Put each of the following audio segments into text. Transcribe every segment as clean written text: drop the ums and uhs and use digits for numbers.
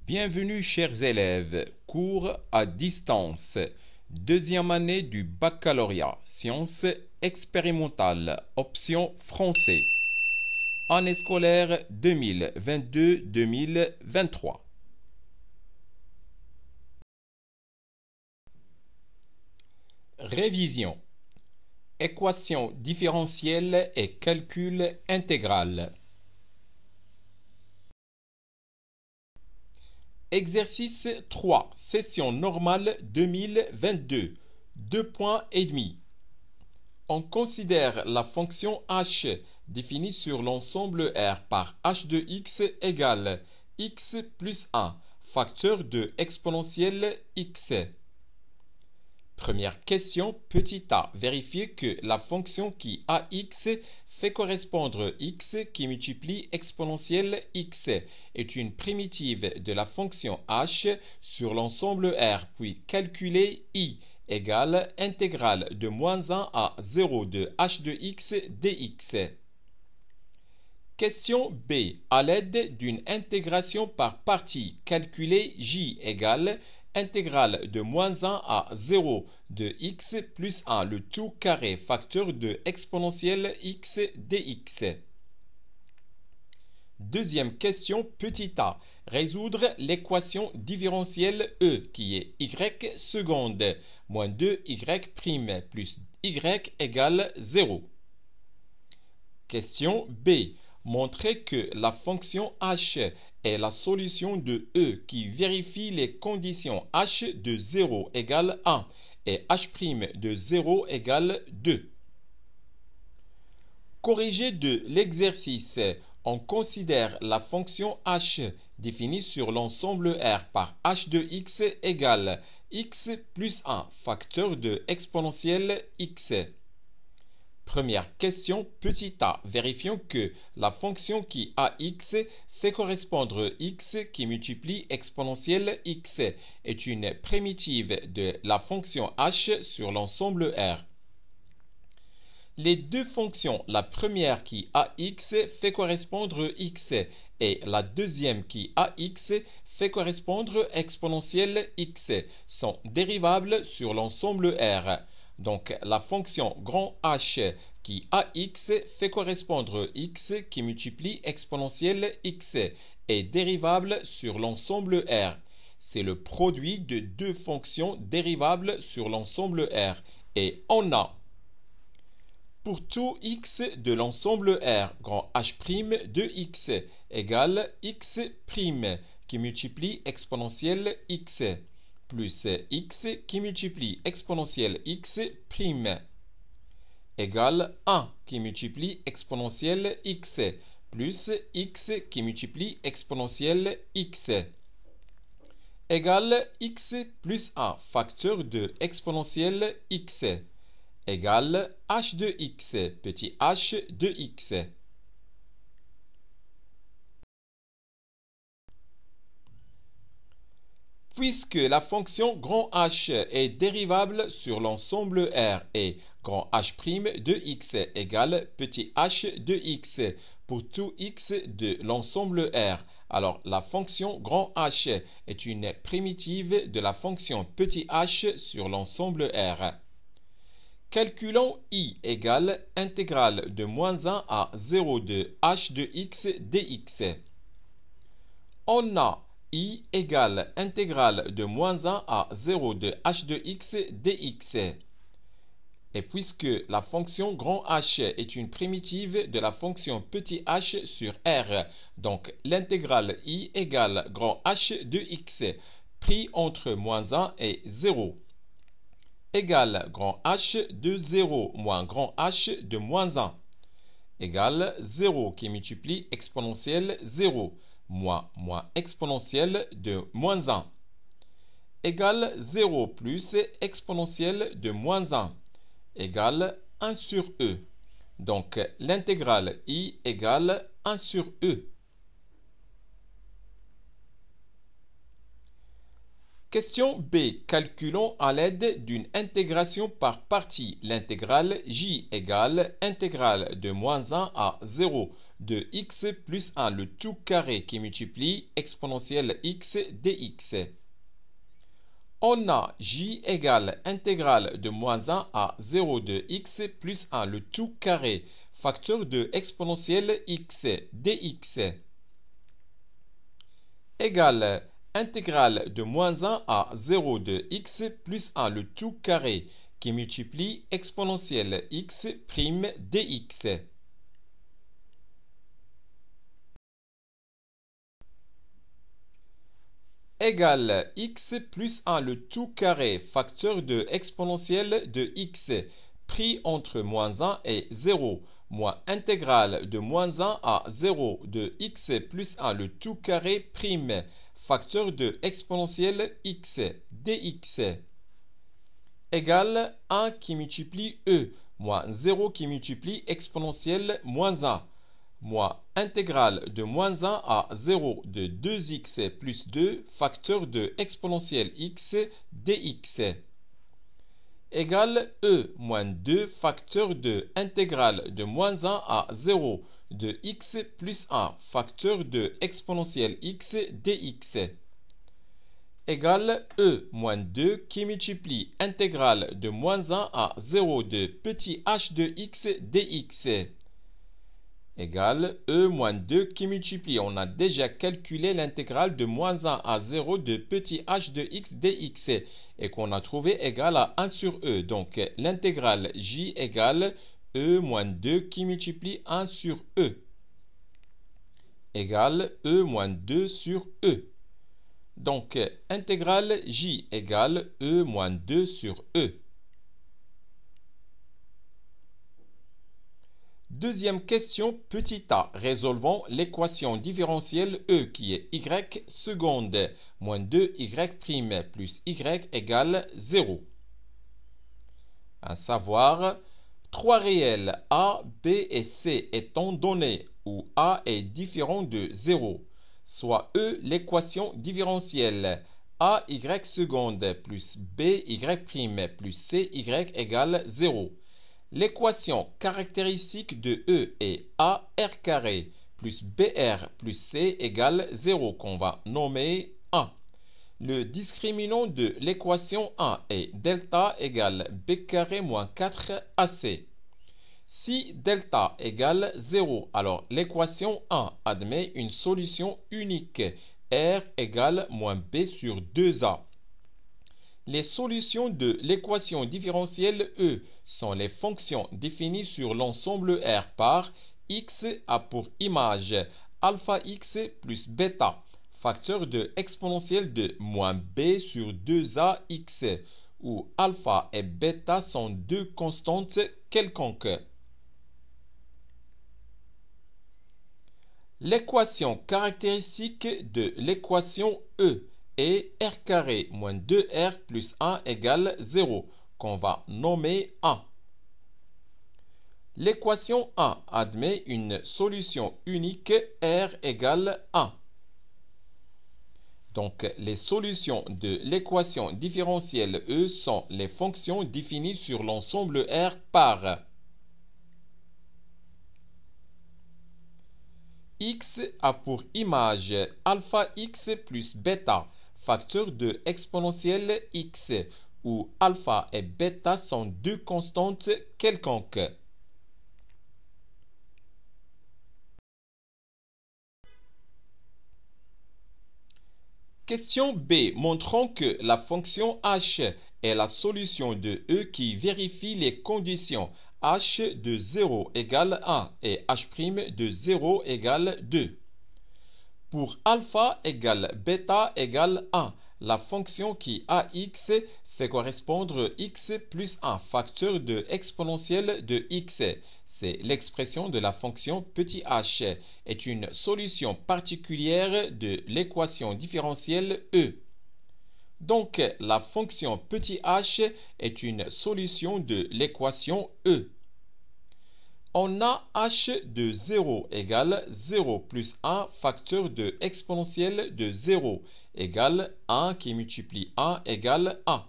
Bienvenue chers élèves, cours à distance, deuxième année du baccalauréat, sciences expérimentales, option français, année scolaire 2022-2023. Révision. Équation différentielle et calcul intégral. Exercice 3, session normale 2022, 2 points et demi. On considère la fonction h définie sur l'ensemble R par h de x égale x plus 1, facteur de exponentielle x. Première question, petit a, vérifier que la fonction qui ax fait correspondre x qui multiplie exponentielle x est une primitive de la fonction h sur l'ensemble R, puis calculer i égale intégrale de moins 1 à 0 de h de x dx. Question B. À l'aide d'une intégration par partie, calculer j égale intégrale de moins 1 à 0 de x plus 1, le tout carré, facteur de exponentielle x dx. Deuxième question, petit a. Résoudre l'équation différentielle E qui est y seconde moins 2y' plus y égale 0. Question B. Montrer que la fonction h est la solution de E qui vérifie les conditions h de 0 égale 1 et h' de 0 égale 2. Corrigé de l'exercice, on considère la fonction h définie sur l'ensemble R par h de x égale x plus 1, facteur de exponentielle x. Première question, petit a, vérifions que la fonction qui ax fait correspondre x qui multiplie exponentielle x est une primitive de la fonction h sur l'ensemble R. Les deux fonctions, la première qui ax fait correspondre x et la deuxième qui ax fait correspondre exponentielle x, sont dérivables sur l'ensemble R. Donc la fonction grand H qui ax fait correspondre x qui multiplie exponentielle x est dérivable sur l'ensemble R. C'est le produit de deux fonctions dérivables sur l'ensemble R. Et on a pour tout x de l'ensemble R, grand H' de x égale x' qui multiplie exponentielle x plus x qui multiplie exponentielle x' égale 1 qui multiplie exponentielle x plus x qui multiplie exponentielle x égale x plus 1 facteur de exponentielle x égale h de x, petit h de x. Puisque la fonction grand H est dérivable sur l'ensemble R et grand H' de x égale petit h de x pour tout x de l'ensemble R, alors la fonction grand H est une primitive de la fonction petit h sur l'ensemble R. Calculons i égale intégrale de moins 1 à 0 de h de x dx. On a i égale intégrale de moins 1 à 0 de h de x dx. Et puisque la fonction grand H est une primitive de la fonction petit h sur R, donc l'intégrale i égale grand H de x pris entre moins 1 et 0. Égale grand H de 0 moins grand H de moins 1 égale 0 qui multiplie exponentielle 0 moins exponentielle de moins 1 égale 0 plus exponentielle de moins 1 égale 1 sur E. Donc l'intégrale i égale 1 sur E. Question B. Calculons à l'aide d'une intégration par partie l'intégrale j égale intégrale de moins 1 à 0 de x plus 1 le tout carré qui multiplie exponentielle x dx. On a j égale intégrale de moins 1 à 0 de x plus 1 le tout carré facteur de exponentielle x dx égale intégrale de moins 1 à 0 de x plus 1 le tout carré qui multiplie exponentielle x prime dx. Égale x plus 1 le tout carré facteur de exponentielle de x pris entre moins 1 et 0 moins intégrale de moins 1 à 0 de x plus 1 le tout carré prime facteur de exponentielle x dx égale 1 qui multiplie e moins 0 qui multiplie exponentielle moins 1 moins intégrale de moins 1 à 0 de 2x plus 2 facteur de exponentielle x dx égale e moins 2 facteur de intégrale de moins 1 à 0 de x plus 1 facteur de exponentielle x dx égale e moins 2 qui multiplie intégrale de moins 1 à 0 de petit h de x dx égale e moins 2 qui multiplie, on a déjà calculé l'intégrale de moins 1 à 0 de petit h de x dx et qu'on a trouvé égal à 1 sur e. Donc l'intégrale j égale e moins 2 qui multiplie 1 sur e égale e moins 2 sur e. Donc intégrale j égale e moins 2 sur e. Deuxième question, petit a. Résolvons l'équation différentielle e qui est y seconde moins 2y' plus y égale 0. À savoir, 3 réels a, b et c étant donnés où a est différent de 0, soit e l'équation différentielle a y seconde plus b y' plus c y égale 0. L'équation caractéristique de E est AR carré plus BR plus C égale 0 qu'on va nommer 1. Le discriminant de l'équation 1 est delta égale B carré moins 4AC. Si delta égale 0, alors l'équation 1 admet une solution unique R égale moins B sur 2A. Les solutions de l'équation différentielle E sont les fonctions définies sur l'ensemble R par x a pour image alpha x plus bêta, facteur de exponentielle de moins b sur 2ax, où alpha et bêta sont deux constantes quelconques. L'équation caractéristique de l'équation E et r carré moins 2r plus 1 égale 0, qu'on va nommer 1. L'équation 1 admet une solution unique r égale 1. Donc, les solutions de l'équation différentielle E sont les fonctions définies sur l'ensemble R par x a pour image alpha x plus bêta, facteur de exponentielle x, où alpha et bêta sont deux constantes quelconques. Question B. Montrons que la fonction h est la solution de E qui vérifie les conditions h de 0 égale 1 et h' de 0 égale 2. Pour alpha égale bêta égale 1, la fonction qui ax fait correspondre x plus 1 facteur de exponentielle de x, c'est l'expression de la fonction petit h, est une solution particulière de l'équation différentielle E. Donc, la fonction petit h est une solution de l'équation E. On a h de 0 égale 0 plus 1 facteur de exponentielle de 0 égale 1 qui multiplie 1 égale 1.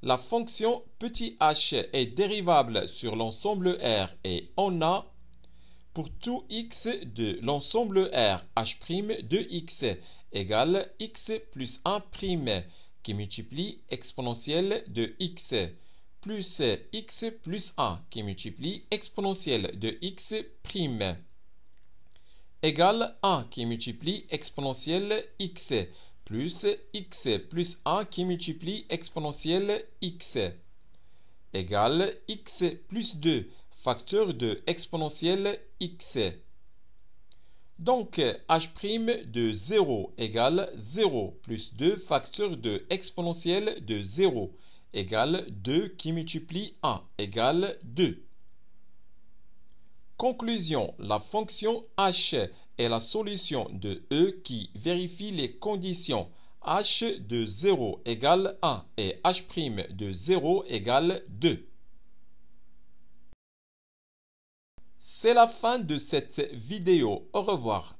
La fonction petit h est dérivable sur l'ensemble R et on a pour tout x de l'ensemble R h' de x égale x plus 1' qui multiplie exponentielle de x plus x plus 1 qui multiplie exponentielle de x' égale 1 qui multiplie exponentielle x plus x plus 1 qui multiplie exponentielle x égale x plus 2 facteur de exponentielle x. Donc, h' de 0 égale 0 plus 2 facteur de exponentielle de 0 égale 2 qui multiplie 1 égale 2. Conclusion, la fonction h est la solution de E qui vérifie les conditions h de 0 égale 1 et h' de 0 égale 2. C'est la fin de cette vidéo. Au revoir.